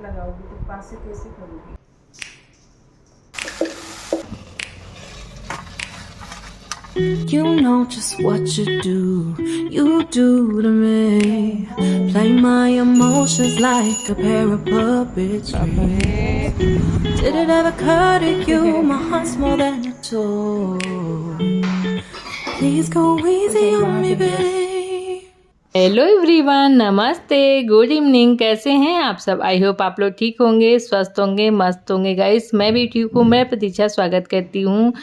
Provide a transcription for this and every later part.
लगाओगी तो पास से कैसे करोगी? You know just what you do to me. Play my emotions like a pair of puppet strings. Did it ever occur to you my heart's more than a toy? Please go easy on me, babe. Hello everyone, नमस्ते, good evening. कैसे हैं आप सब? I hope आप लोग ठीक होंगे, स्वस्थ होंगे, मस्त होंगे। गाइस मैं भी ठीक हूँ। मैं प्रतीक्षा स्वागत करती हूँ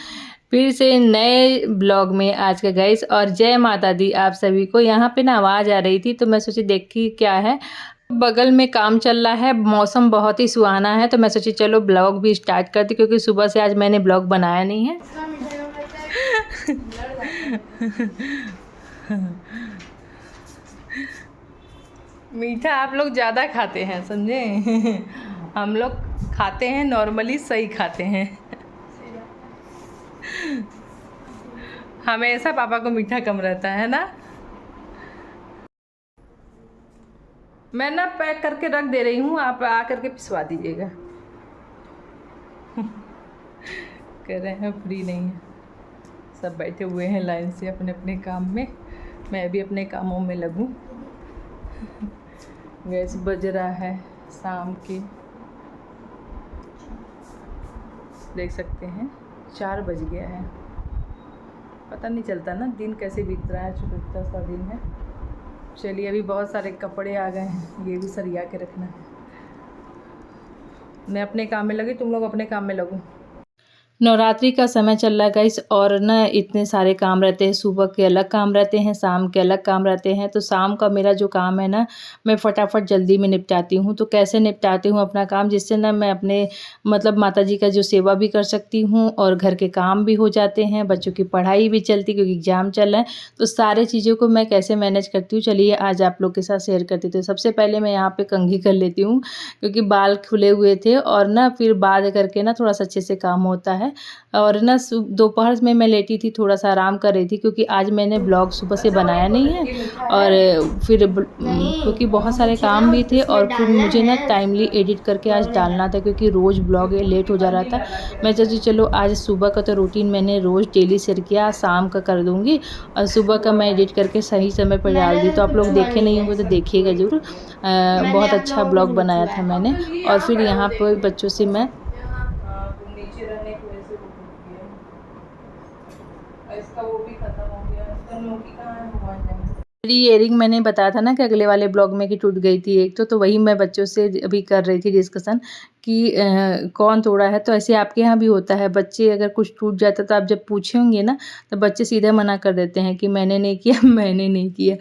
फिर से नए ब्लॉग में आज का गाइस। और जय माता दी आप सभी को। यहाँ पे ना आवाज़ आ रही थी तो मैं सोची देखी क्या है। बगल में काम चल रहा है, मौसम बहुत ही सुहाना है, तो मैं सोची चलो ब्लॉग भी स्टार्ट करती, क्योंकि सुबह से आज मैंने ब्लॉग बनाया नहीं है। मीठा आप लोग ज़्यादा खाते हैं, समझे? हम लोग खाते हैं नॉर्मली, सही खाते हैं। हमेशा पापा को मीठा कम रहता है ना। मैं ना पैक करके रख दे रही हूँ, आप आ करके पिसवा दीजिएगा। कह रहे हैं फ्री नहीं है, सब बैठे हुए हैं लाइन से अपने अपने काम में। मैं भी अपने कामों में लगूँ। गैस बज रहा है शाम के, देख सकते हैं 4 बज गया है। पता नहीं चलता ना दिन कैसे बीत रहा है, छोटा सा दिन है। चलिए, अभी बहुत सारे कपड़े आ गए हैं, ये भी सरिया के रखना है। मैं अपने काम में लगी, तुम लोग अपने काम में लगो। नवरात्रि का समय चल रहा है गाइस, और ना इतने सारे काम रहते हैं। सुबह के अलग काम रहते हैं, शाम के अलग काम रहते हैं। तो शाम का मेरा जो काम है ना, मैं फटाफट जल्दी में निपटाती हूँ। तो कैसे निपटाती हूँ अपना काम, जिससे ना मैं अपने मतलब माता जी का जो सेवा भी कर सकती हूँ और घर के काम भी हो जाते हैं, बच्चों की पढ़ाई भी चलती, क्योंकि एग्ज़ाम चल रहा है। तो सारे चीज़ों को मैं कैसे मैनेज करती हूँ, चलिए आज आप लोग के साथ शेयर करती हूँ। तो सबसे पहले मैं यहाँ पर कंघी कर लेती हूँ, क्योंकि बाल खुले हुए थे, और ना फिर बाद करके ना थोड़ा सा अच्छे से काम होता है। और ना दोपहर में मैं लेटी थी, थोड़ा सा आराम कर रही थी, क्योंकि आज मैंने ब्लॉग सुबह से बनाया नहीं है। और फिर क्योंकि बहुत सारे काम भी थे, और फिर मुझे ना टाइमली एडिट करके आज डालना था, क्योंकि रोज़ ब्लॉग लेट हो जा रहा था। मैं सोची चलो आज सुबह का तो रूटीन मैंने रोज़ डेली शेयर किया, शाम का कर दूँगी, और सुबह का मैं एडिट करके सही समय पर डाल दी। तो आप लोग देखे नहीं होंगे तो देखिएगा ज़रूर। बहुत अच्छा ब्लॉग बनाया था मैंने। और फिर यहाँ पर बच्चों से मैं इसका वो भी खत्म हो गया, इसका नोकी कहाँ है, मोबाइल नहीं। मेरी इयरिंग मैंने बताया था ना कि अगले वाले ब्लॉग में कि टूट गई थी एक, तो वही मैं बच्चों से अभी कर रही थी डिस्कशन कि कौन तोड़ा है। तो ऐसे आपके यहाँ भी होता है, बच्चे अगर कुछ टूट जाता है तो आप जब पूछेंगे ना, तो बच्चे सीधे मना कर देते हैं कि मैंने नहीं किया, मैंने नहीं किया।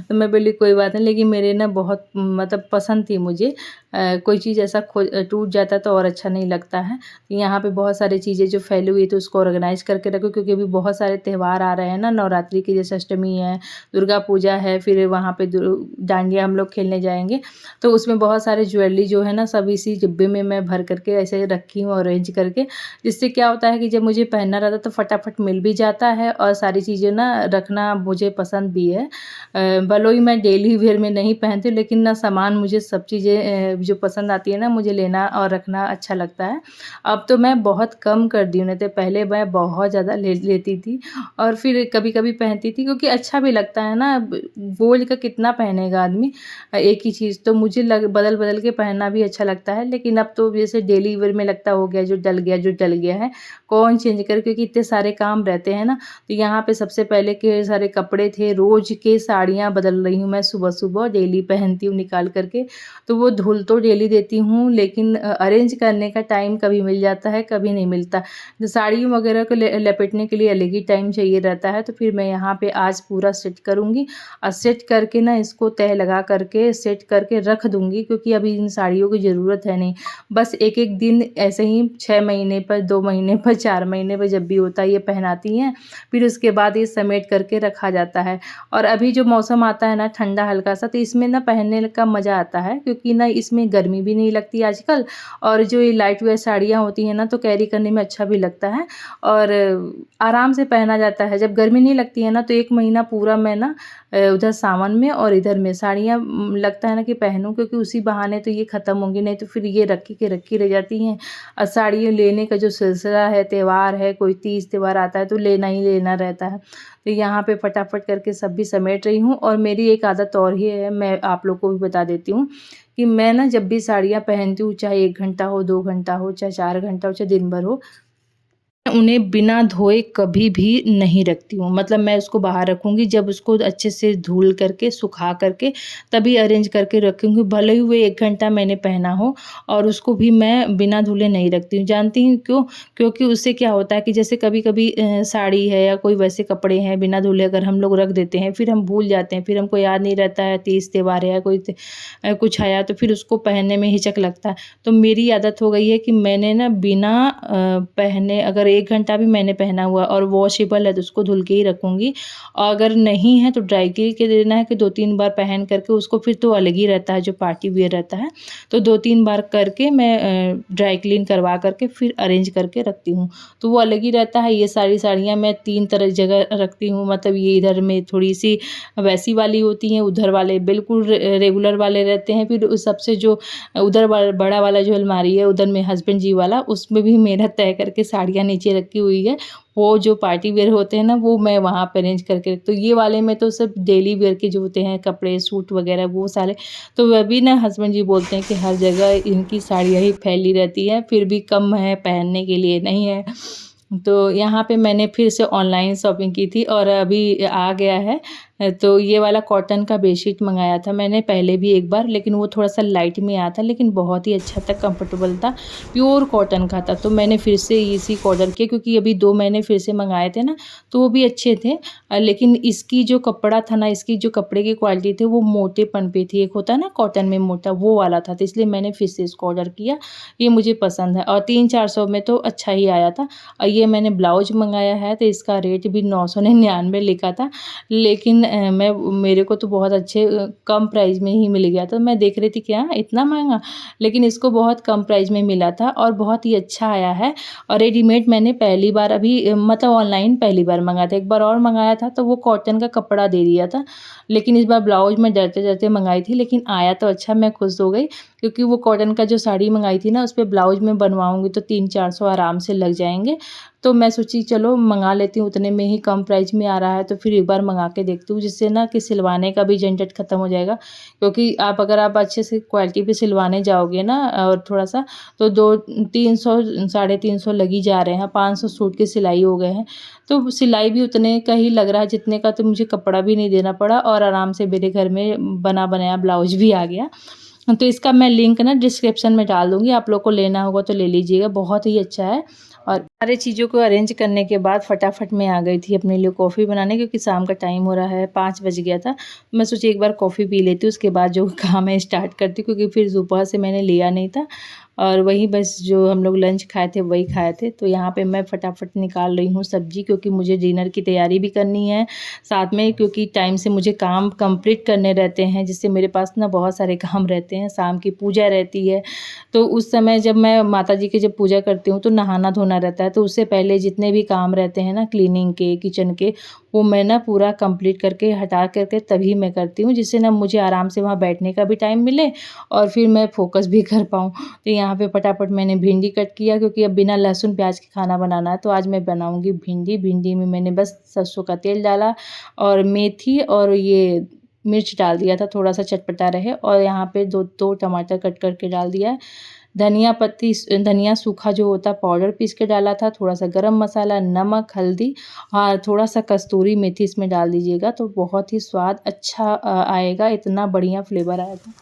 तो मैं बोली कोई बात नहीं, लेकिन मेरे ना बहुत मतलब पसंद थी मुझे। कोई चीज़ ऐसा टूट जाता तो और अच्छा नहीं लगता है। यहाँ पे बहुत सारी चीज़ें जो फैली हुई तो उसको ऑर्गेनाइज़ करके रखो, क्योंकि अभी बहुत सारे त्यौहार आ रहे हैं ना। नवरात्रि की जैसे अष्टमी है, दुर्गा पूजा है, फिर वहाँ पे डांडिया हम लोग खेलने जाएंगे। तो उसमें बहुत सारे ज्वेलरी जो है ना, सब इसी डिब्बे में मैं भर करके ऐसे रखी हूँ अरेंज करके, जिससे क्या होता है कि जब मुझे पहनना रहता तो फटाफट मिल भी जाता है, और सारी चीज़ें ना रखना मुझे पसंद भी है। भले ही मैं डेली वेयर में नहीं पहनती, लेकिन ना सामान मुझे सब चीज़ें जो पसंद आती है ना, मुझे लेना और रखना अच्छा लगता है। अब तो मैं बहुत कम कर दी हूँ, नहीं तो पहले मैं बहुत ज़्यादा लेती थी, और फिर कभी कभी पहनती थी, क्योंकि अच्छा भी लगता है ना। बोझ का कितना पहनेगा आदमी एक ही चीज़। तो मुझे बदल बदल के पहनना भी अच्छा लगता है। लेकिन अब तो जैसे डेली वेयर में लगता हो गया, जो डल गया है कौन चेंज करे, क्योंकि इतने सारे काम रहते हैं ना। तो यहाँ पे सबसे पहले के सारे कपड़े थे, रोज़ के साड़ियाँ बदल रही हूँ मैं, सुबह सुबह डेली पहनती हूँ निकाल करके। तो वो धुल तो डेली देती हूँ, लेकिन अरेंज करने का टाइम कभी मिल जाता है, कभी नहीं मिलता। तो साड़ी वगैरह को लपेटने के लिए अलग ही टाइम चाहिए रहता है। तो फिर मैं यहाँ पे आज पूरा सेट करूँगी, और सेट करके ना इसको तह लगा करके सेट करके रख दूँगी, क्योंकि अभी इन साड़ियों की ज़रूरत है नहीं। बस एक एक दिन ऐसे ही 6 महीने पर, 2 महीने पर, 4 महीने पर जब भी होता है ये पहनाती हैं। फिर उसके बाद ये समेट करके रखा जाता है। और अभी जो मौसम आता है ना ठंडा हल्का सा, तो इसमें ना पहनने का मज़ा आता है, क्योंकि ना इसमें गर्मी भी नहीं लगती आजकल, और जो ये लाइट वेट साड़ियाँ होती हैं ना तो कैरी करने में अच्छा भी लगता है और आराम से पहना जाता है। जब गर्मी नहीं लगती है ना तो 1 महीना पूरा मैं ना उधर सावन में और इधर में साड़ियाँ लगता है ना कि पहनूं, क्योंकि उसी बहाने तो ये ख़त्म होंगी, नहीं तो फिर ये रखी के रखी रह जाती हैं। और साड़ियाँ लेने का जो सिलसिला है, त्यौहार है, कोई तीज त्यौहार आता है तो लेना ही लेना रहता है। तो यहाँ पे फटाफट करके सब भी समेट रही हूँ। और मेरी एक आदत और ही है, मैं आप लोग को भी बता देती हूँ कि मैं ना जब भी साड़ियाँ पहनती हूँ, चाहे 1 घंटा हो, 2 घंटा हो, चाहे 4 घंटा हो, चाहे दिन भर हो, उन्हें बिना धोए कभी भी नहीं रखती हूँ। मतलब मैं उसको बाहर रखूँगी, जब उसको अच्छे से धुल करके सुखा करके तभी अरेंज करके रखूँगी। भले ही वो 1 घंटा मैंने पहना हो और उसको भी मैं बिना धुले नहीं रखती हूँ। जानती हूँ क्यों? क्योंकि उससे क्या होता है कि जैसे कभी-कभी साड़ी है या कोई वैसे कपड़े हैं बिना धुले अगर हम लोग रख देते हैं, फिर हम भूल जाते हैं, फिर हमको याद नहीं रहता है, तीज त्योहार है या कोई कुछ आया तो फिर उसको पहनने में हिचक लगता है। तो मेरी आदत हो गई है कि मैंने ना बिना पहने, अगर 1 घंटा भी मैंने पहना हुआ और वॉशेबल है तो उसको धुल के ही रखूँगी, और अगर नहीं है तो ड्राई के देना है कि 2-3 बार पहन करके उसको, फिर तो अलग ही रहता है जो पार्टी वियर रहता है, तो 2-3 बार करके मैं ड्राई क्लीन करवा करके फिर अरेंज करके रखती हूँ, तो वो अलग ही रहता है। ये सारी साड़ियाँ मैं 3 तरह जगह रखती हूँ, मतलब ये इधर में थोड़ी-सी वैसी वाली होती हैं, उधर वाले बिल्कुल रेगुलर वाले रहते हैं, फिर उस सबसे जो उधर बड़ा वाला जो अलमारी है उधर में हस्बैंड जी वाला, उसमें भी मेरा तय करके साड़ियाँ नीचे रखी हुई है। वो जो पार्टी वेयर होते हैं ना वो मैं वहाँ पे अरेंज करके रखती हूँ। ये वाले में तो सिर्फ डेली वेयर के जो होते हैं कपड़े, सूट वगैरह वो सारे, तो वह भी ना हस्बैंड जी बोलते हैं कि हर जगह इनकी साड़ियाँ ही फैली रहती हैं, फिर भी कम है पहनने के लिए नहीं है। तो यहाँ पे मैंने फिर से ऑनलाइन शॉपिंग की थी और अभी आ गया है। तो ये वाला कॉटन का बेडशीट मंगाया था मैंने पहले भी एक बार, लेकिन वो थोड़ा-सा लाइट में आया था, लेकिन बहुत ही अच्छा था, कंफर्टेबल था, प्योर कॉटन का था। तो मैंने फिर से इसी को ऑर्डर किया, क्योंकि अभी 2 मैंने फिर से मंगाए थे ना, तो वो भी अच्छे थे। लेकिन इसकी जो कपड़ा था ना, इसकी जो कपड़े की क्वालिटी थी वो मोटेपन पे थी। एक होता है ना कॉटन में मोटा, वो वाला था, तो इसलिए मैंने फिर से इसको ऑर्डर किया। ये मुझे पसंद है और 300-400 में तो अच्छा ही आया था। और ये मैंने ब्लाउज मंगाया है तो इसका रेट भी 999 लिखा था, लेकिन मेरे को तो बहुत अच्छे कम प्राइस में ही मिल गया था। मैं देख रही थी क्या इतना महंगा, लेकिन इसको बहुत कम प्राइस में मिला था और बहुत ही अच्छा आया है। और रेडीमेड मैंने पहली बार अभी मतलब ऑनलाइन पहली बार मंगाया था, एक बार और मंगाया था तो वो कॉटन का कपड़ा दे दिया था, लेकिन इस बार ब्लाउज मैं डरते-डरते मंगाई थी, लेकिन आया तो अच्छा, मैं खुश हो गई, क्योंकि वो कॉटन का जो साड़ी मंगाई थी ना उस पे ब्लाउज में बनवाऊँगी तो 300-400 आराम से लग जाएँगे। तो मैं सोची चलो मंगा लेती हूँ, उतने में ही कम प्राइस में आ रहा है तो फिर एक बार मंगा के देखती हूँ, जिससे ना कि सिलवाने का भी झंझट ख़त्म हो जाएगा। क्योंकि अगर आप अच्छे से क्वालिटी पे सिलवाने जाओगे ना और थोड़ा-सा, तो 300 साढ़े 300 लग ही जा रहे हैं, 500 सूट की सिलाई हो गए हैं। तो सिलाई भी उतने का ही लग रहा है जितने का, तो मुझे कपड़ा भी नहीं देना पड़ा और आराम से मेरे घर में बना बनाया ब्लाउज भी आ गया। तो इसका मैं लिंक ना डिस्क्रिप्शन में डाल दूँगी, आप लोग को लेना होगा तो ले लीजिएगा, बहुत ही अच्छा है। और सारी चीज़ों को अरेंज करने के बाद फटाफट मैं आ गई थी अपने लिए कॉफ़ी बनाने, क्योंकि शाम का टाइम हो रहा है, 5 बज गया था। मैं सोची एक बार कॉफ़ी पी लेती हूँ, उसके बाद जो काम है स्टार्ट करती हूँ, क्योंकि फिर सुबह से मैंने लिया नहीं था और वही बस जो हम लोग लंच खाए थे वही खाए थे। तो यहाँ पे मैं फटाफट निकाल रही हूँ सब्ज़ी, क्योंकि मुझे डिनर की तैयारी भी करनी है साथ में, क्योंकि टाइम से मुझे काम कंप्लीट करने रहते हैं, जिससे मेरे पास ना बहुत सारे काम रहते हैं। शाम की पूजा रहती है, तो उस समय जब मैं माता जी की जब पूजा करती हूँ तो नहाना धोना रहता है, तो उससे पहले जितने भी काम रहते हैं ना क्लीनिंग के, किचन के, वो मैं ना पूरा कंप्लीट करके हटा करके तभी मैं करती हूँ, जिससे ना मुझे आराम से वहाँ बैठने का भी टाइम मिले और फिर मैं फोकस भी कर पाऊँ। तो यहाँ पे फटाफट मैंने भिंडी कट किया, क्योंकि अब बिना लहसुन प्याज के खाना बनाना है, तो आज मैं बनाऊँगी भिंडी। भिंडी में मैंने बस सरसों का तेल डाला और मेथी और ये मिर्च डाल दिया था, थोड़ा सा चटपटा रहे, और यहाँ पे दो टमाटर कट करके डाल दिया है। धनिया सूखा जो होता है पाउडर पीस के डाला था, थोड़ा सा गरम मसाला, नमक, हल्दी और थोड़ा सा कस्तूरी मेथी इसमें डाल दीजिएगा, तो बहुत ही स्वाद अच्छा आएगा, इतना बढ़िया फ्लेवर आएगा।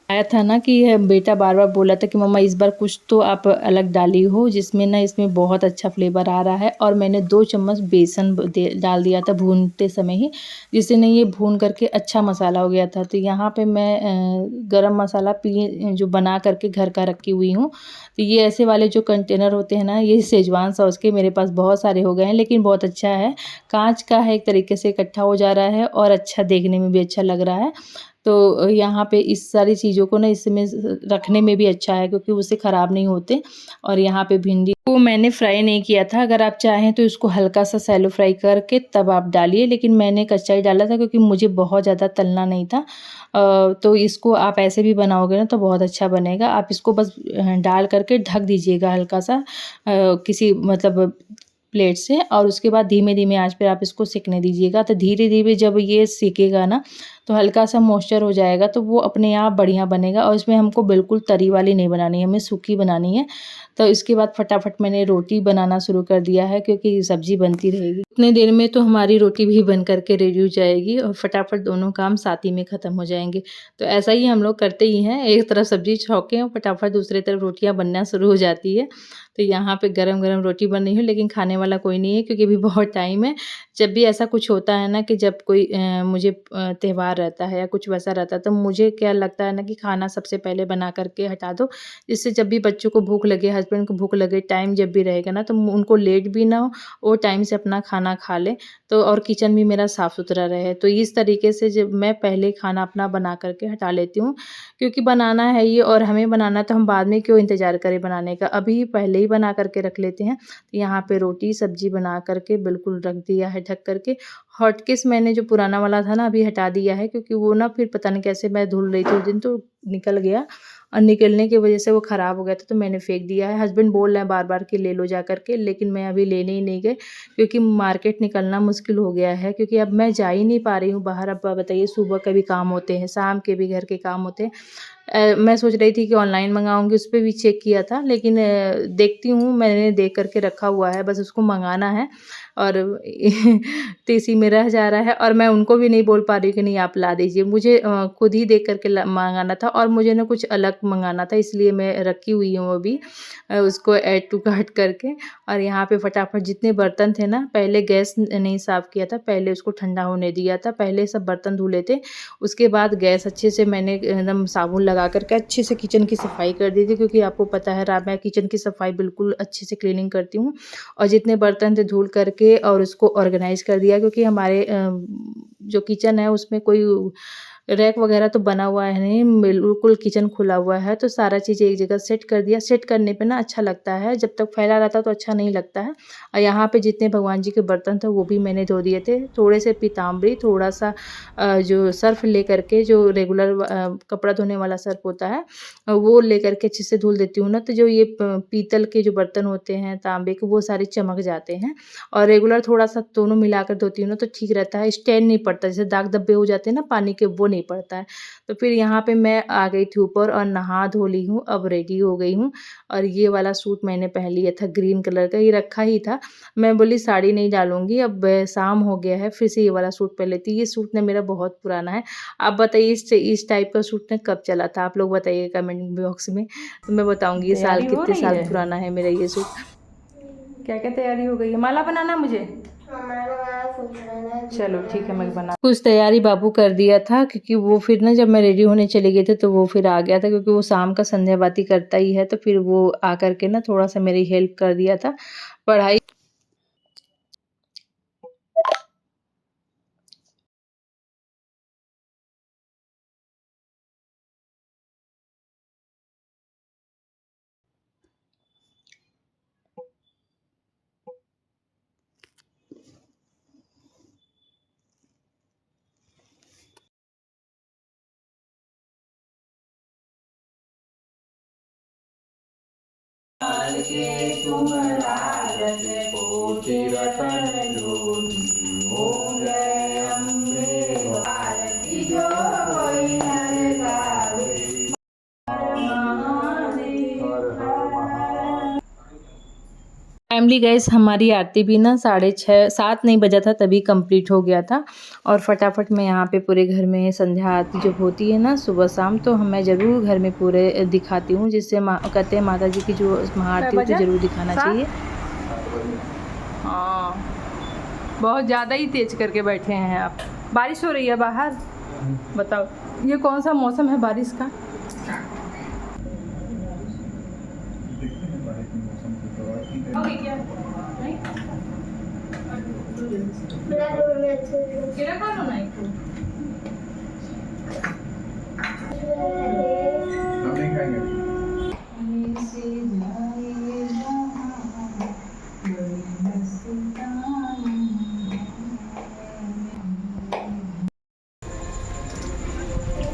आया था ना कि बेटा बार बार बोला था कि मम्मा इस बार कुछ तो आप अलग डाली हो, जिसमें ना इसमें बहुत अच्छा फ्लेवर आ रहा है। और मैंने 2 चम्मच बेसन डाल दिया था भूनते समय ही, जिससे ना ये भून करके अच्छा मसाला हो गया था। तो यहाँ पे मैं गरम मसाला जो बना करके घर का रखी हुई हूँ। तो ये ऐसे वाले जो कंटेनर होते हैं ना, ये शेजवान सॉस के मेरे पास बहुत सारे हो गए हैं, लेकिन बहुत अच्छा है। कांच का है, एक तरीके से इकट्ठा हो जा रहा है और अच्छा देखने में भी अच्छा लग रहा है। तो यहाँ पे इस सारी चीज़ों को ना इसमें रखने में भी अच्छा है, क्योंकि उससे ख़राब नहीं होते। और यहाँ पे भिंडी को मैंने फ्राई नहीं किया था, अगर आप चाहें तो इसको हल्का सा सैलो फ्राई करके तब आप डालिए, लेकिन मैंने कच्चा ही डाला था क्योंकि मुझे बहुत ज़्यादा तलना नहीं था। तो इसको आप ऐसे भी बनाओगे ना तो बहुत अच्छा बनेगा। आप इसको बस डाल करके ढक दीजिएगा हल्का सा किसी मतलब प्लेट से, और उसके बाद धीमे धीमे आंच पर आप इसको सेकने दीजिएगा। तो धीरे धीरे जब ये सेकेगा ना तो हल्का सा मॉइस्चर हो जाएगा, तो वो अपने आप बढ़िया बनेगा। और इसमें हमको बिल्कुल तरी वाली नहीं बनानी है, हमें सूखी बनानी है। तो इसके बाद फटाफट मैंने रोटी बनाना शुरू कर दिया है, क्योंकि सब्ज़ी बनती रहेगी। इतने देर में तो हमारी रोटी भी बन करके रेडी हो जाएगी और फटाफट दोनों काम साथ ही में ख़त्म हो जाएंगे। तो ऐसा ही हम लोग करते ही हैं, एक तरफ सब्ज़ी छौंकें और फटाफट दूसरी तरफ रोटियाँ बनना शुरू हो जाती है। तो यहाँ पे गरम गरम रोटी बन रही है, लेकिन खाने वाला कोई नहीं है, क्योंकि अभी बहुत टाइम है। जब भी ऐसा कुछ होता है ना कि जब कोई मुझे त्यौहार रहता है या कुछ वैसा रहता है, तो मुझे क्या लगता है ना कि खाना सबसे पहले बना करके हटा दो, जिससे जब भी बच्चों को भूख लगे, हस्बैंड को भूख लगे, टाइम जब भी रहेगा ना तो उनको लेट भी ना हो और टाइम से अपना खाना खा लें। तो और किचन भी मेरा साफ़ सुथरा रहे। तो इस तरीके से जब मैं पहले खाना अपना बना करके हटा लेती हूँ, क्योंकि बनाना है ये और हमें बनाना, तो हम बाद में क्यों इंतज़ार करें बनाने का, अभी पहले ही बना करके रख लेते हैं। तो यहाँ पे रोटी सब्ज़ी बना करके बिल्कुल रख दिया है ढक करके। हॉटकेस मैंने जो पुराना वाला था ना अभी हटा दिया है, क्योंकि वो ना फिर पता नहीं कैसे मैं धुल रही थी उस दिन तो निकल गया, और निकलने की वजह से वो ख़राब हो गया था, तो मैंने फेंक दिया है। हस्बैंड बोल रहे हैं बार बार कि ले लो जा करके, लेकिन मैं अभी लेने ही नहीं गए, क्योंकि मार्केट निकलना मुश्किल हो गया है, क्योंकि अब मैं जा ही नहीं पा रही हूँ बाहर। अब बताइए, सुबह के भी काम होते हैं, शाम के भी घर के काम होते हैं। मैं सोच रही थी कि ऑनलाइन मंगाऊंगी, उस पर भी चेक किया था, लेकिन देखती हूँ, मैंने देख करके रखा हुआ है, बस उसको मंगाना है। और तो इसी में रह जा रहा है, और मैं उनको भी नहीं बोल पा रही कि नहीं आप ला दीजिए, मुझे खुद ही देख करके मंगाना था, और मुझे ना कुछ अलग मंगाना था, इसलिए मैं रखी हुई हूँ अभी उसको ऐड टू कार्ट करके। और यहाँ पे फटाफट जितने बर्तन थे ना, पहले गैस नहीं साफ़ किया था, पहले उसको ठंडा होने दिया था, पहले सब बर्तन धुले थे, उसके बाद गैस अच्छे से मैंने एकदम साबुन लगा करके अच्छे से किचन की सफाई कर दी थी, क्योंकि आपको पता है मैं किचन की सफाई बिल्कुल अच्छे से क्लीनिंग करती हूँ। और जितने बर्तन थे धुल करके और उसको ऑर्गेनाइज़ कर दिया, क्योंकि हमारे जो किचन है उसमें कोई रैक वगैरह तो बना हुआ है नहीं, बिल्कुल किचन खुला हुआ है, तो सारा चीज़ एक जगह सेट कर दिया। सेट करने पे ना अच्छा लगता है, जब तक फैला रहता तो अच्छा नहीं लगता है। और यहाँ पे जितने भगवान जी के बर्तन थे वो भी मैंने धो दिए थे। थोड़े से पीताम्बरी, थोड़ा सा जो सर्फ़ ले करके, जो रेगुलर कपड़ा धोने वाला सर्फ़ होता है, वो ले करके अच्छे से धुल देती हूँ ना, तो जो ये पीतल के जो बर्तन होते हैं तांबे के, वो सारे चमक जाते हैं। और रेगुलर थोड़ा सा दोनों मिलाकर धोती हूँ ना तो ठीक रहता है, स्टेन नहीं पड़ता, जैसे दाग धब्बे हो जाते हैं ना पानी के, वो नहीं पड़ता है। तो फिर यहाँ पे मैं आ गई थी ऊपर और नहा धो ली हूँ, अब रेडी हो गई हूँ। और ये वाला सूट मैंने पहन लिया था, ग्रीन कलर का, ये रखा ही था। मैं बोली साड़ी नहीं डालूंगी, अब शाम हो गया है, फिर से ये वाला सूट पहन लेती। ये सूट ना मेरा बहुत पुराना है। आप बताइए इस टाइप का सूट ना कब चला था, आप लोग बताइए कमेंट बॉक्स में, तो मैं बताऊंगी ये साल कितने साल पुराना है मेरा ये सूट। क्या क्या तैयारी हो गई है? माला बनाना मुझे, चलो ठीक है मैं बना। कुछ तैयारी बाबू कर दिया था, क्योंकि वो फिर ना जब मैं रेडी होने चली गई थी तो वो फिर आ गया था, क्योंकि वो शाम का संध्या बाती करता ही है, तो फिर वो आ करके ना थोड़ा सा मेरी हेल्प कर दिया था पढ़ाई। टाइमली गैस हमारी आरती भी ना 6:30 7 नहीं बजा था तभी कंप्लीट हो गया था। और फटाफट मैं यहाँ पे पूरे घर में संध्या आरती जब होती है ना सुबह शाम, तो मैं ज़रूर घर में पूरे दिखाती हूँ, जिससे कहते हैं माता जी की जो महाआरती हो तो ज़रूर दिखाना चाहिए। हाँ, बहुत ज़्यादा ही तेज करके बैठे हैं आप। बारिश हो रही है बाहर, बताओ ये कौन सा मौसम है बारिश का?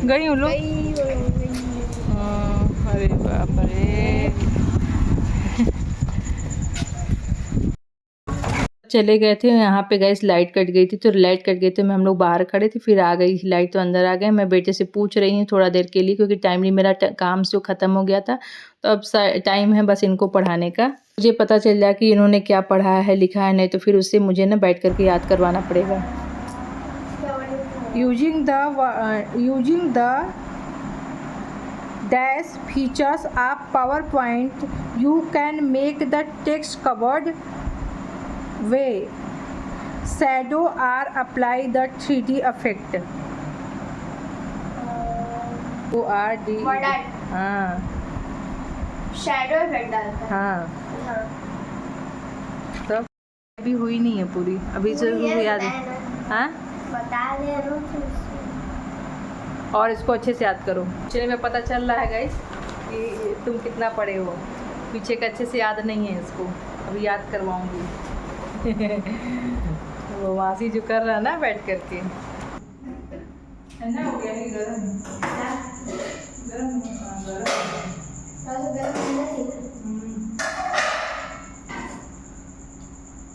गई हूँ लोग। अरे बाप रे, चले गए थे यहाँ पे गैस, लाइट कट गई थी, तो लाइट कट गई तो हम लोग बाहर खड़े थे, फिर आ गई लाइट तो अंदर आ गए। मैं बेटे से पूछ रही हूँ थोड़ा देर के लिए, क्योंकि टाइमली मेरा काम से ख़त्म हो गया था, तो अब टाइम है बस इनको पढ़ाने का। मुझे पता चल जाए कि इन्होंने क्या पढ़ा है लिखा है, नहीं तो फिर उससे मुझे ना बैठ करके याद करवाना पड़ेगा। Using the dash features of PowerPoint, you can make the text covered way shadow or apply the 3D effect. ORD, हाँ शैडो इफेक्ट डालता है। हाँ, तो अभी हुई नहीं है पूरी, अभी से याद है। हाँ, बता दे रहा हूँ। और इसको अच्छे से याद करो। चलिए, मैं पता चल रहा है गाइस कि तुम कितना पढ़े हो, पीछे का अच्छे से याद नहीं है इसको, अभी याद करवाऊंगी। वो मासी जो कर रहा है ना बैठ करके, ठंडा हो गया है गरम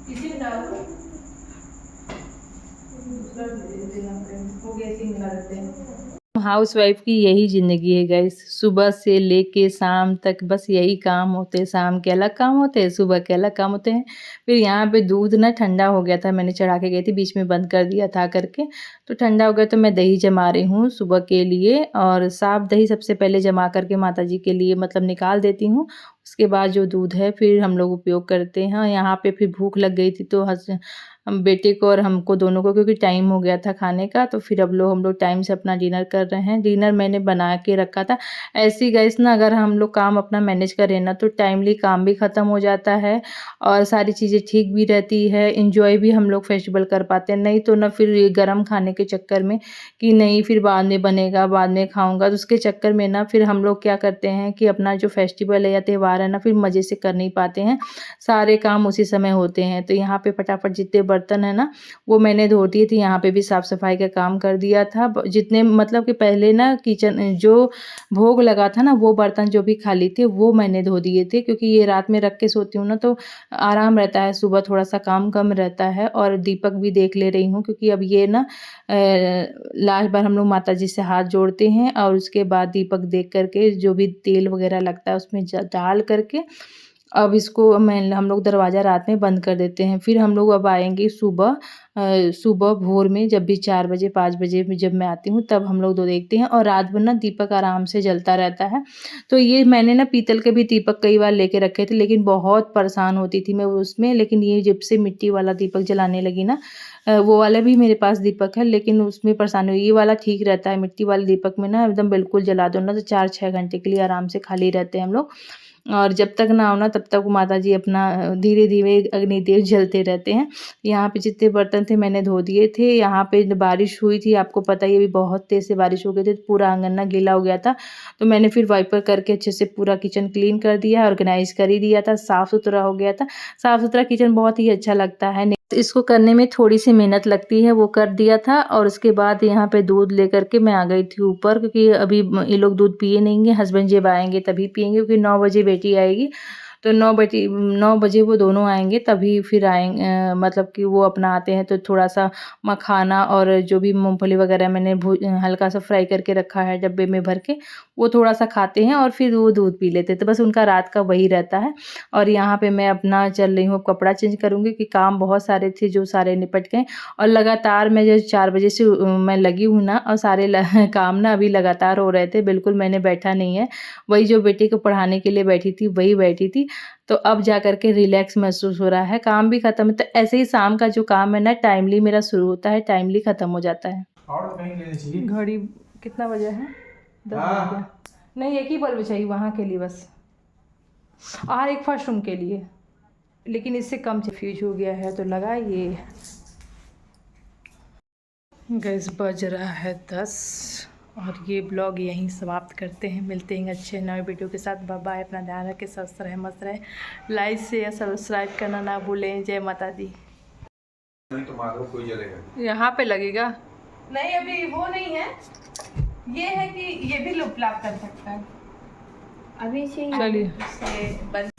किसी में डाल दो, हो गया ऐसे ही मिला देते हैं। हाउस वाइफ की यही ज़िंदगी है गाइस, सुबह से लेके शाम तक बस यही काम होते हैं। शाम के अलग काम होते हैं, सुबह के अलग काम होते हैं। फिर यहाँ पे दूध ना ठंडा हो गया था, मैंने चढ़ा के गई थी, बीच में बंद कर दिया था करके, तो ठंडा हो गया तो मैं दही जमा रही हूँ सुबह के लिए। और साफ दही सबसे पहले जमा करके माता जी के लिए मतलब निकाल देती हूँ, उसके बाद जो दूध है फिर हम लोग उपयोग करते हैं। यहाँ पे फिर भूख लग गई थी, तो हम बेटे को और हमको दोनों को, क्योंकि टाइम हो गया था खाने का, तो फिर अब हम लोग टाइम से अपना डिनर कर रहे हैं। डिनर मैंने बना के रखा था। ऐसी गाइस ना, अगर हम लोग काम अपना मैनेज करें ना, तो टाइमली काम भी ख़त्म हो जाता है और सारी चीज़ें ठीक भी रहती है, इंजॉय भी हम लोग फेस्टिवल कर पाते हैं। नहीं तो ना फिर ये गर्म खाने के चक्कर में कि नहीं फिर बाद में बनेगा, बाद में खाऊंगा, तो उसके चक्कर में ना फिर हम लोग क्या करते हैं कि अपना जो फेस्टिवल है या त्यौहार है ना, फिर मज़े से कर नहीं पाते हैं, सारे काम उसी समय होते हैं। तो यहाँ पे फटाफट जितने बर्तन है ना वो मैंने धो दिए थे, यहाँ पे भी साफ़ सफाई का काम कर दिया था। जितने मतलब कि पहले ना किचन जो भोग लगा था ना, वो बर्तन जो भी खाली थे वो मैंने धो दिए थे, क्योंकि ये रात में रख के सोती हूँ ना तो आराम रहता है, सुबह थोड़ा सा काम कम रहता है। और दीपक भी देख ले रही हूँ, क्योंकि अब ये ना लास्ट बार हम लोग माता जी से हाथ जोड़ते हैं और उसके बाद दीपक देख करके जो भी तेल वगैरह लगता है उसमें डाल करके अब इसको हम लोग दरवाज़ा रात में बंद कर देते हैं। फिर हम लोग अब आएंगे सुबह भोर में, जब भी 4 बजे 5 बजे में जब मैं आती हूँ तब हम लोग दो देखते हैं। और रात भर ना दीपक आराम से जलता रहता है। तो ये मैंने ना पीतल के भी दीपक कई बार लेके रखे थे, लेकिन बहुत परेशान होती थी मैं उसमें। लेकिन ये जब से मिट्टी वाला दीपक जलाने लगी ना, वो वाला भी मेरे पास दीपक है, लेकिन उसमें परेशानी हुई। ये वाला ठीक रहता है, मिट्टी वाले दीपक में ना एकदम बिल्कुल जला दो ना तो 4-6 घंटे के लिए आराम से खाली रहते हैं हम लोग। और जब तक ना हो ना तब तक माता जी अपना धीरे धीरे अग्निदेव जलते रहते हैं। यहाँ पे जितने बर्तन थे मैंने धो दिए थे। यहाँ पे बारिश हुई थी, आपको पता ही है, अभी बहुत तेज़ से बारिश हो गई थी, पूरा आंगन ना गीला हो गया था। तो मैंने फिर वाइपर करके अच्छे से पूरा किचन क्लीन कर दिया, ऑर्गेनाइज कर ही दिया था, साफ़ सुथरा हो गया था। साफ़ सुथरा किचन बहुत ही अच्छा लगता है। इसको करने में थोड़ी सी मेहनत लगती है, वो कर दिया था। और उसके बाद यहाँ पे दूध लेकर के मैं आ गई थी ऊपर, क्योंकि अभी ये लोग दूध पिए नहीं है, हस्बैंड जब आएंगे तभी पियेंगे, क्योंकि 9 बजे बेटी आएगी। तो 9 बजे वो दोनों आएंगे, तभी फिर आएंगे, मतलब कि वो अपना आते हैं तो थोड़ा सा मखाना और जो भी मूंगफली वगैरह मैंने हल्का सा फ्राई करके रखा है डब्बे में भर के, वो थोड़ा सा खाते हैं और फिर वो दूध पी लेते हैं। तो बस उनका रात का वही रहता है। और यहाँ पे मैं अपना चल रही हूँ, कपड़ा चेंज करूँगी कि काम बहुत सारे थे जो सारे निपट गए। और लगातार मैं जो 4 बजे से मैं लगी हूँ ना, और सारे काम ना अभी लगातार हो रहे थे, बिल्कुल मैंने बैठा नहीं है। वही जो बेटे को पढ़ाने के लिए बैठी थी वही बैठी थी। तो अब जा कर के रिलैक्स महसूस हो रहा है, काम भी ख़त्म है। तो ऐसे ही शाम का जो काम है ना टाइमली मेरा शुरू होता है, टाइमली ख़त्म हो जाता है। और कहीं लेनी चाहिए। घड़ी कितना बजे है? 10 बज गया। नहीं, एक ही बल्ब चाहिए वहाँ के लिए बस, और एक फर्स्ट रूम के लिए, लेकिन इससे कम फ्यूज हो गया है तो लगाइए। गैस बज रहा है 10 और ये ब्लॉग यहीं समाप्त करते हैं। मिलते हैं अच्छे नए वीडियो के साथ। बाय बाय, अपना ध्यान रखें, स्वस्थ रहे, मस्त रहे। लाइक शेयर सब्सक्राइब करना ना भूलें। जय माता दी। नहीं तो मारो कोई जलेगा। यहाँ पे लगेगा नहीं, अभी वो नहीं है, ये है कि ये भी लुप लाप कर सकता है। अभी से चलिए बंद।